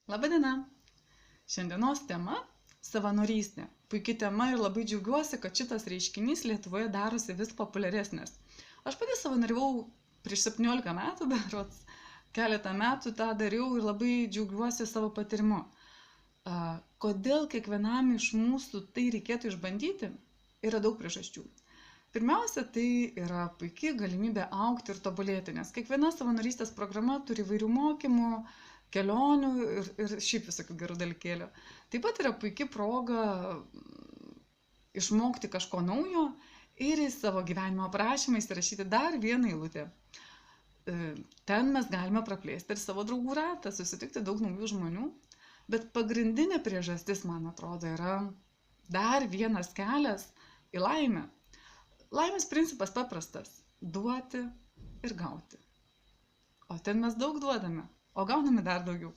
Labadiena! Šiandienos tema – savanorystė. Puikia tema ir labai džiaugiuosi, kad šitas reiškinys Lietuvoje darosi vis populiaresnis. Aš pati savanoriavau prieš 17 metų, berods keletą metų tą dariau ir labai džiaugiuosi savo patyrimu. Kodėl kiekvienam iš mūsų tai reikėtų išbandyti? Yra daug priežasčių. Pirmiausia, tai yra puikia galimybė augti ir tobulėti, nes kiekviena savanorystės programa turi įvairių mokymų, kelionių ir šiaip visokių gerų dalykėlių. Taip pat yra puikia proga išmokti kažko naujo ir į savo gyvenimo aprašymą įsirašyti dar vieną eilutę. Ten mes galime praplėsti ir savo draugų ratą, susitikti daug naujų žmonių, bet pagrindinė priežastis, man atrodo, yra dar vienas kelias į laimę. Laimės principas paprastas – duoti ir gauti. O ten mes daug duodame, o gauname dar daugiau.